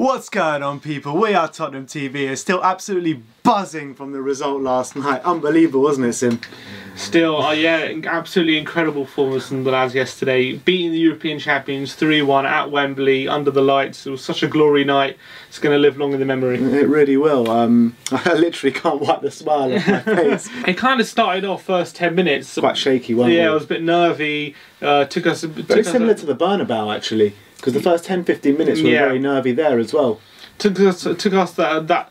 What's going on, people? We are Tottenham TV. Is still absolutely buzzing from the result last night. Unbelievable, wasn't it, Sim? Still, yeah, absolutely incredible performance from the lads yesterday. Beating the European champions 3-1 at Wembley under the lights. It was such a glory night. It's going to live long in the memory. It really will. I literally can't wipe the smile off my face. It kind of started off first 10 minutes. Quite shaky, wasn't it? Yeah, it was a bit nervy. Very similar to the Bernabeu, actually. Because the first 10-15 minutes were very nervy there as well. Took us that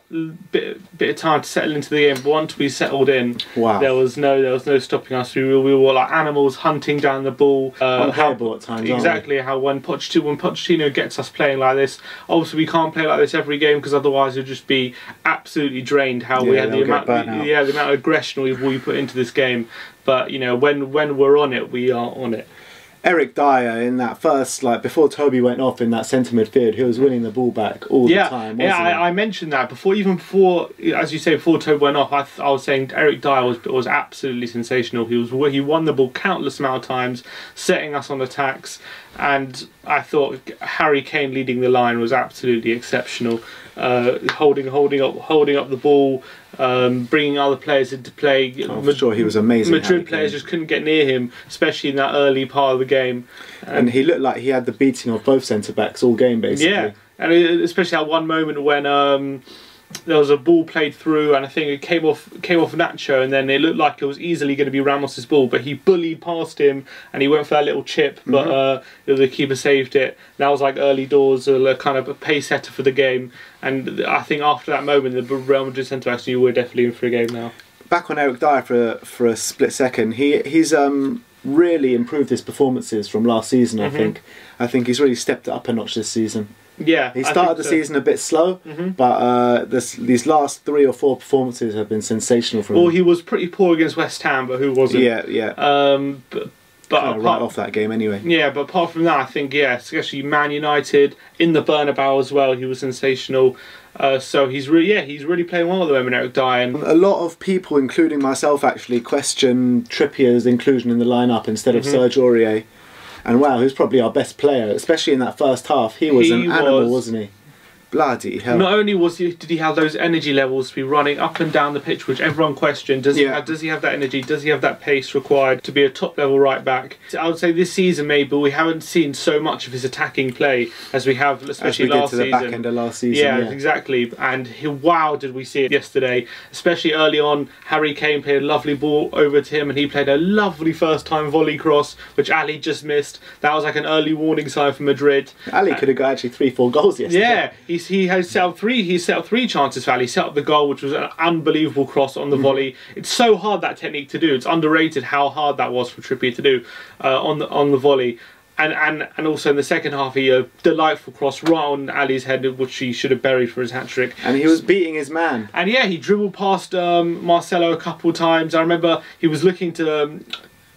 bit of time to settle into the game. But once we settled in, wow, there was no stopping us. We were like animals hunting down the ball. Unplayable at times. Exactly how when Pochettino gets us playing like this. Obviously, we can't play like this every game because otherwise we'll just be absolutely drained. How we had the amount of aggression we put into this game. But you know, when we're on it, we are on it. Eric Dyer in that first, before Toby went off in that centre midfield, he was winning the ball back all the time, wasn't he? I mentioned that before, as you say, before Toby went off, I was saying Eric Dyer was absolutely sensational. He won the ball countless amount of times, setting us on attacks, and I thought Harry Kane leading the line was absolutely exceptional. Holding up the ball, bringing other players into play. I'm sure he was amazing. Madrid players just couldn't get near him, especially in that early part of the game. And he looked like he had the beating of both centre backs all game, basically. Yeah, and especially at one moment when there was a ball played through, and I think it came off Nacho, and then it looked like it was easily going to be Ramos's ball, but he bullied past him and he went for that little chip, but the keeper saved it. That was like early doors, a kind of a pace setter for the game, and I think after that moment, the Real Madrid centre backs knew we're definitely in for a game now. Back on Eric Dyer for a split second, he's really improved his performances from last season. I think he's really stepped it up a notch this season. Yeah, he started the season a bit slow, but these last 3 or 4 performances have been sensational from him. Well, he was pretty poor against West Ham, but who wasn't? Yeah. But right off that game anyway. Yeah, but apart from that, I think especially Man United in the Bernabeu as well, he was sensational. So he's really playing well at the moment, Eric Dyer. A lot of people, including myself, actually question Trippier's inclusion in the lineup instead of Serge Aurier. And wow, he was probably our best player, especially in that first half. He was an animal, wasn't he? Bloody hell. Not only did he have those energy levels to be running up and down the pitch, which everyone questioned, does he have that energy, does he have that pace required to be a top level right back? I would say this season maybe we haven't seen so much of his attacking play as we have, especially last season. The back end of last season. Yeah, exactly. And wow, did we see it yesterday, especially early on. Harry Kane played a lovely ball over to him and he played a lovely first time volley cross, which Ali just missed. That was like an early warning sign for Madrid. Ali could have got actually 3-4 goals yesterday. Yeah, he has set up three chances for Ali. He set up the goal, which was an unbelievable cross on the volley. It's so hard, that technique, to do. It's underrated how hard that was for Trippier to do on the volley. And also in the second half, a delightful cross right on Ali's head, which he should have buried for his hat-trick. And he was beating his man. And yeah, he dribbled past Marcelo a couple of times. I remember he was looking to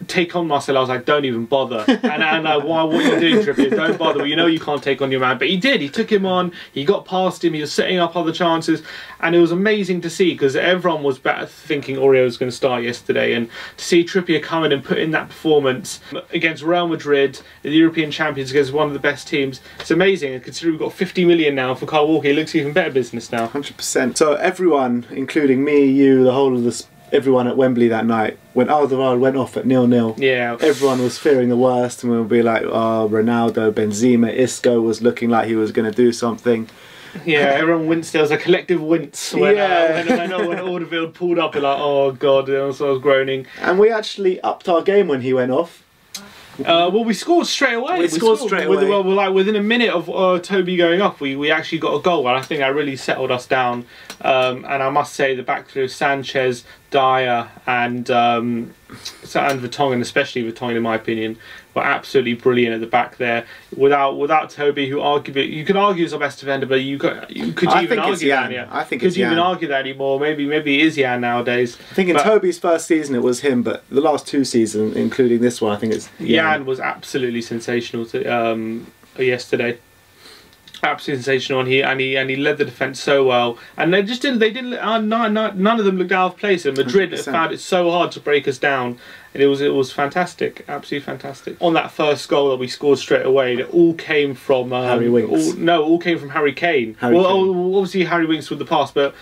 take on Marcelo. I was like, don't even bother. And what are you doing, Trippier? Don't bother. Well, you know you can't take on your man. But he did. He took him on. He got past him. He was setting up other chances. And it was amazing to see, because everyone was thinking Aurier was going to start yesterday. And to see Trippier come in and put in that performance against Real Madrid, the European champions, against one of the best teams, it's amazing. And considering we've got 50 million now for Kyle Walker, it looks even better business now. 100%. So everyone, including me, you, the whole of everyone at Wembley that night, when Alderweireld went off at 0-0, everyone was fearing the worst, and we'll be like, oh, Ronaldo, Benzema, Isco was looking like he was going to do something. Yeah, everyone winced. There was a collective wince when Alderweireld pulled up, and like, oh god, and I was groaning. And we actually upped our game when he went off. Well, we scored straight away. We scored straight away. Within a minute of Toby going off, we actually got a goal, and I think that really settled us down. And I must say, the back three of Sanchez, Dyer, and Vertonghen, especially Vertonghen, in my opinion, were absolutely brilliant at the back there. Without Toby, who arguably you could argue is our best defender, but could you even argue that anymore? Maybe it is Jan nowadays. I think in Toby's first season it was him, but the last 2 seasons, including this one, I think it's Jan was absolutely sensational yesterday. Absolutely sensational, and he led the defence so well, and they just didn't. None of them looked out of place. And Madrid 100%. Found it so hard to break us down, and it was fantastic, absolutely fantastic. On that first goal that we scored straight away, it all came from Harry Winks. All came from Harry Kane. Obviously Harry Winks with the pass, but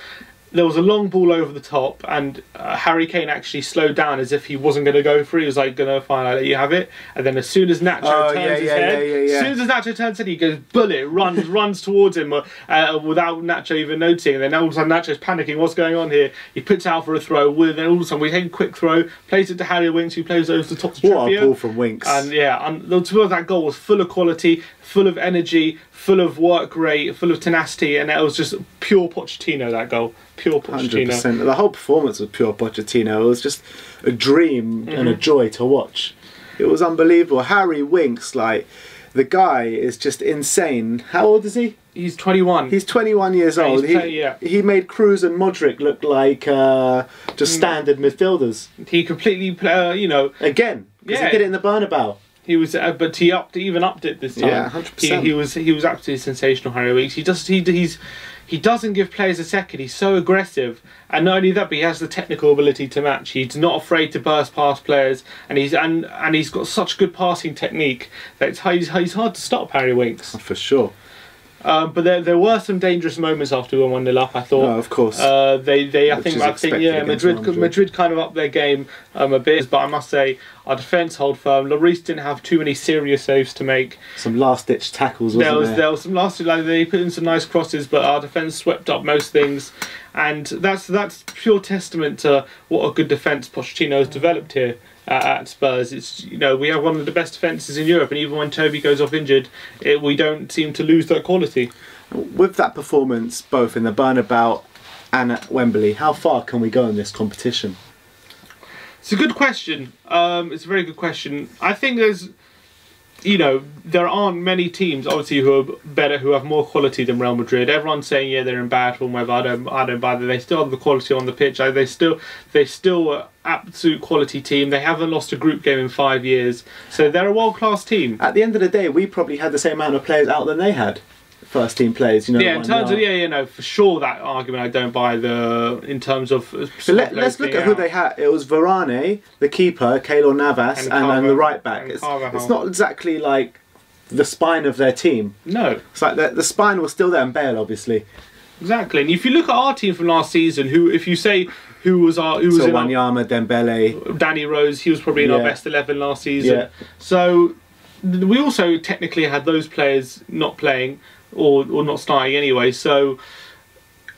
there was a long ball over the top, and Harry Kane actually slowed down as if he wasn't going to go through. He was like, "Gonna fine, I'll let you have it." And then as soon as Nacho turns his head, as soon as Nacho turns his head, he goes bullet, runs towards him without Nacho even noticing. And then all of a sudden Nacho's panicking, what's going on here? He puts out for a throw. Then all of a sudden we take a quick throw, plays it to Harry Winks, who plays over the top to Trippier. What a ball from Winks! And that goal was full of quality, full of energy, full of work rate, full of tenacity, and it was just pure Pochettino, that goal. Pure Pochettino. 100%. The whole performance was pure Pochettino. It was just a dream and a joy to watch. It was unbelievable. Harry Winks, like, the guy is just insane. How old is he? He's 21. He's 21 years old. He made Kroos and Modric look like just standard midfielders. He completely, again, because he did it in the Bernabeu. He was, but he even upped it this time. Yeah, 100%. He was absolutely sensational, Harry Winks. He doesn't give players a second. He's so aggressive, and not only that, but he has the technical ability to match. He's not afraid to burst past players, and he's got such good passing technique that he's hard to stop, Harry Winks. For sure. But there were some dangerous moments after we were 1-0 up, I thought. Oh, of course. I think Madrid kind of upped their game a bit, but I must say our defence hold firm. Lloris didn't have too many serious saves to make. Some last-ditch tackles, wasn't there? There was some they put in some nice crosses, but our defence swept up most things, and that's pure testament to what a good defence Pochettino has developed here at Spurs. It's, we have one of the best defences in Europe, and even when Toby goes off injured, we don't seem to lose that quality. With that performance, both in the Bernabeu and at Wembley, how far can we go in this competition? It's a good question. It's a very good question. I think there aren't many teams, obviously, who are better, who have more quality than Real Madrid. Everyone's saying, yeah, they're in bad form, whatever. I don't buy that. They still have the quality on the pitch. They still an absolute quality team. They haven't lost a group game in 5 years, so they're a world-class team. At the end of the day, we probably had the same amount of players out than they had. First team players, Yeah, in terms of for sure that argument I don't buy in terms of. So let's look at who they had. It was Varane, the keeper, Keylor Navas, and the right back. It's not exactly like the spine of their team. No, it's like the spine was still there, and Bale, obviously. Exactly, and if you look at our team from last season, who was Wanyama, Dembele, Danny Rose, he was probably in our best 11 last season. Yeah. So we also technically had those players not playing. Or not starting anyway, so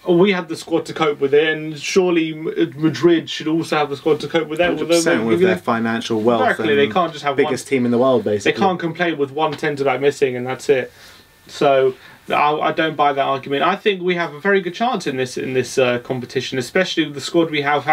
we had the squad to cope with it, and surely Madrid should also have the squad to cope with that. With their financial wealth, exactly. They can't just have biggest team in the world, basically. They can't complain with one centre-back missing and that's it. So I don't buy that argument. I think we have a very good chance in this competition, especially with the squad we have.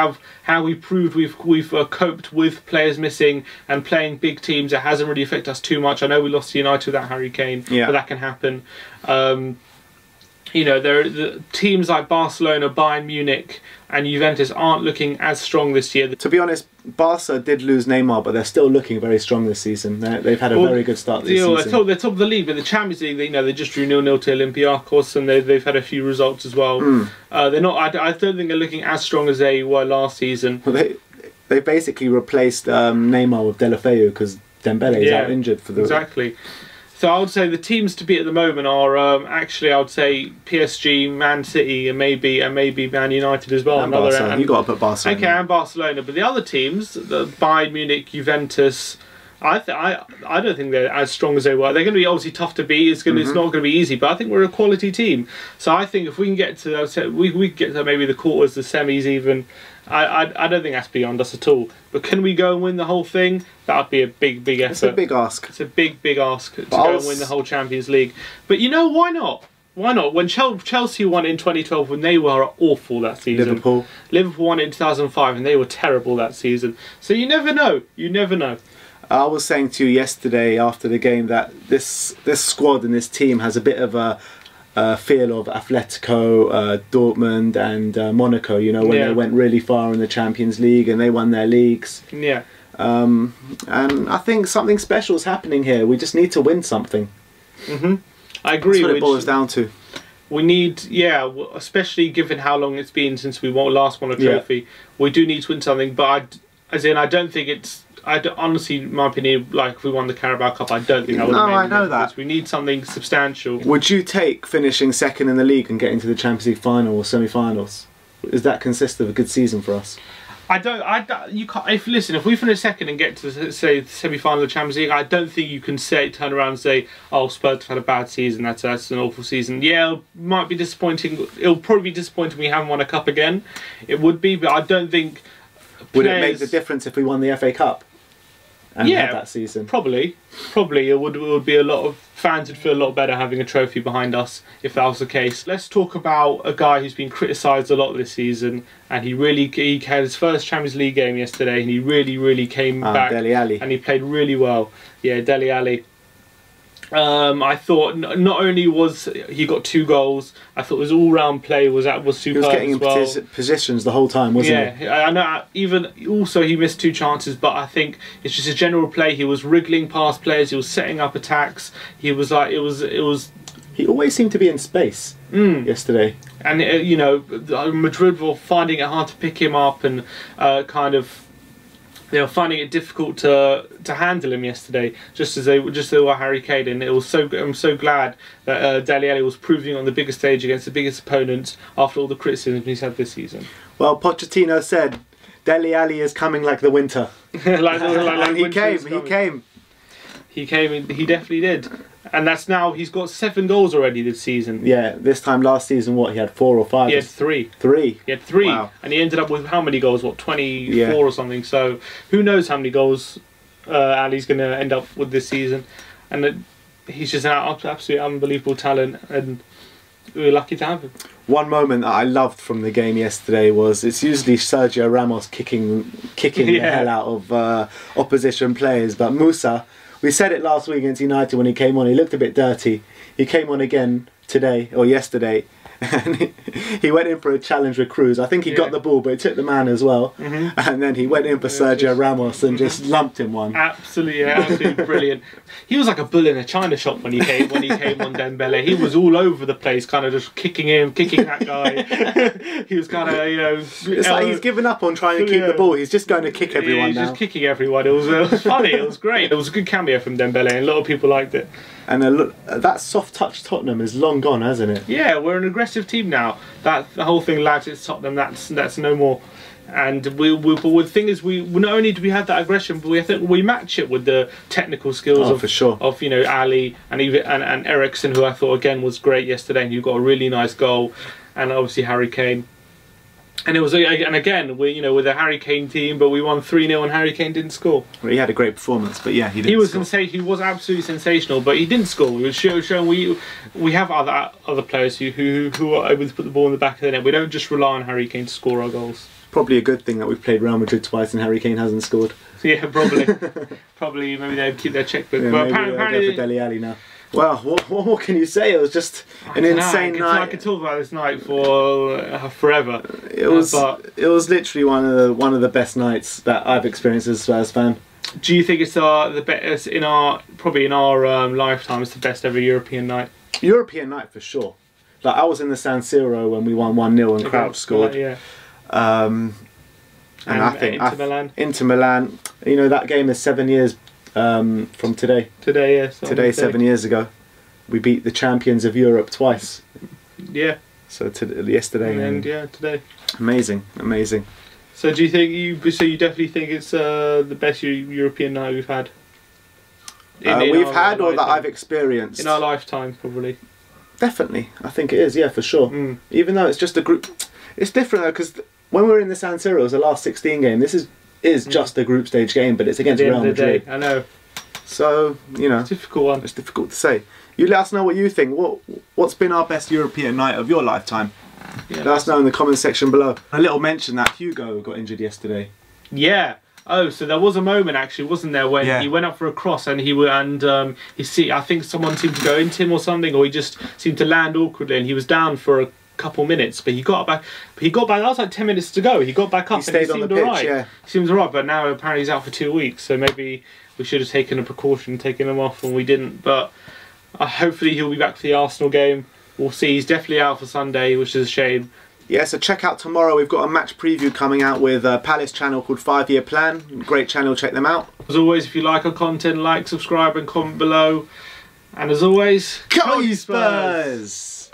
How we proved we've coped with players missing and playing big teams. It hasn't really affected us too much. I know we lost to United without Harry Kane, but that can happen. There are the teams like Barcelona, Bayern Munich, and Juventus aren't looking as strong this year. To be honest, Barca did lose Neymar, but they're still looking very strong this season. They've had a very good start this season. They're top of the league, but the Champions League, they just drew 0-0 to Olympiacos, and they've had a few results as well. They're not. I don't think they're looking as strong as they were last season. Well, they basically replaced Neymar with Dele because Dembele is out injured for the exactly. So I would say the teams to beat at the moment are actually, I would say PSG, Man City, and maybe Man United as well. And you got to put Barcelona. Okay, and Barcelona, but the other teams, the Bayern Munich, Juventus, I don't think they're as strong as they were. They're going to be obviously tough to beat. It's not going to be easy, but I think we're a quality team. So I think if we can get to we get to maybe the quarters, the semis, even. I don't think that's beyond us at all. But can we go and win the whole thing? That would be a big effort. It's a big ask. It's a big ask to go and win the whole Champions League. But why not? Why not? When Chelsea won in 2012, when they were awful that season. Liverpool won in 2005, and they were terrible that season. So you never know. You never know. I was saying to you yesterday after the game that this squad and this team has a bit of a feel of Atletico, Dortmund and Monaco, when they went really far in the Champions League and they won their leagues. Yeah. And I think something special is happening here. We just need to win something. I agree. That's what it boils down to. We need, especially given how long it's been since we last won a trophy, we do need to win something. But I don't think it's. Honestly, in my opinion, like if we won the Carabao Cup, I don't think I would. No, I know that. We need something substantial. Would you take finishing second in the league and getting to the Champions League final or semi-finals? Is that consistent of a good season for us? You can't. If we finish second and get to say the semi-final of the Champions League, I don't think you can turn around and say, "Oh, Spurs have had a bad season. That's an awful season." Yeah, it might be disappointing. It'll probably be disappointing we haven't won a cup again. It would be, but I don't think. Would it make the difference if we won the FA Cup? And had that season? Probably it would be a lot of fans would feel a lot better having a trophy behind us if that was the case. Let's talk about a guy who's been criticised a lot this season, and he had his first Champions League game yesterday, and he really came back. Dele Alli. And he played really well. Yeah, Dele Alli. I thought not only was he got 2 goals, I thought his all-round play was superb. He was getting in positions the whole time, wasn't he? Yeah, I know. Even also, he missed 2 chances, but I think it's just a general play. He was wriggling past players. He was setting up attacks. He was like, it was. He always seemed to be in space yesterday. And Madrid were finding it hard to pick him up and they were finding it difficult to handle him yesterday, just as they were Harry Kane, and I'm so glad that Dele Alli was proving on the biggest stage against the biggest opponents after all the criticism he's had this season. Well, Pochettino said Dele Alli is coming like the winter. And he came. He definitely did. And that's now, he's got 7 goals already this season. Yeah, this time last season, what, he had 4 or 5? He had 3. 3? He had 3. Wow. And he ended up with how many goals? What, 24 or something? So, who knows how many goals Ali's going to end up with this season. And he's just an absolutely unbelievable talent, and we're lucky to have him. One moment that I loved from the game yesterday was, it's usually Sergio Ramos kicking the hell out of opposition players, but Musa... We said it last week against United when he came on. He looked a bit dirty. He came on again today or yesterday, and he went in for a challenge with Cruz. I think he got the ball, but he took the man as well. And then he went in for Sergio Ramos and just lumped him one. Absolutely brilliant. He was like a bull in a china shop when he came on Dembele. He was all over the place, kind of just kicking that guy. He was kind of, It's like he's given up on trying to keep the ball. He's just going to kick everyone now. He's just kicking everyone. It was funny. It was great. It was a good cameo from Dembele, and a lot of people liked it. And that soft touch Tottenham is long gone, hasn't it? Yeah, we're an aggressive team now. The whole thing, lads, it's Tottenham. That's no more. And but the thing is, we not only do we have that aggression, but we match it with the technical skills of Ali and Eriksen, who I thought again was great yesterday, and you got a really nice goal, and obviously Harry Kane. And it was, and again, with a Harry Kane team, but we won 3-0 and Harry Kane didn't score. Well, he had a great performance, but yeah, he didn't. He was absolutely sensational, but he didn't score. We were showing we have other players who are able to put the ball in the back of the net. We don't just rely on Harry Kane to score our goals. Probably a good thing that we've played Real Madrid twice and Harry Kane hasn't scored. Yeah, probably. Maybe they'd keep their checkbook. Yeah, but apparently, for Dele Alli now. Well, what can you say? It was just an insane night. I could talk about this night for forever. It was literally one of the best nights that I've experienced as a Spurs fan. Do you think it's the best in our lifetime? It's the best ever European night. European night for sure. Like I was in the San Siro when we won 1-0 and Crouch scored. Yeah. And I think Inter Milan. That game is 7 years. From today. Today, yes. Today, 7 years ago, we beat the champions of Europe twice. Yeah. So yesterday. And today. Amazing. So do you think So you definitely think it's the best European night we've had? We've had, or that I've experienced in our lifetime, probably. Definitely, I think it is. Yeah, for sure. Even though it's just a group, it's different though because when we were in the San Siro, it was the last 16 game. This is just a group stage game, but it's against Real Madrid. I know. So it's a difficult one. It's difficult to say. You let us know what you think. What's been our best European night of your lifetime? Yeah, let us know in the comment section below. A little mention that Hugo got injured yesterday. Yeah. Oh, so there was a moment actually, wasn't there, when he went up for a cross and I think someone seemed to go into him or something, or he just seemed to land awkwardly, and he was down for a couple minutes, but he got back. That was like 10 minutes to go. He got back up. He stayed on the pitch. Yeah, he seems alright. But now apparently he's out for 2 weeks. So maybe we should have taken a precaution, taking him off, and we didn't. But Hopefully he'll be back for the Arsenal game. We'll see. He's definitely out for Sunday, which is a shame. Yeah, so check out tomorrow. We've got a match preview coming out with a Palace channel called 5 Year Plan. Great channel, check them out. As always, if you like our content, like, subscribe and comment below. And as always, go you Spurs!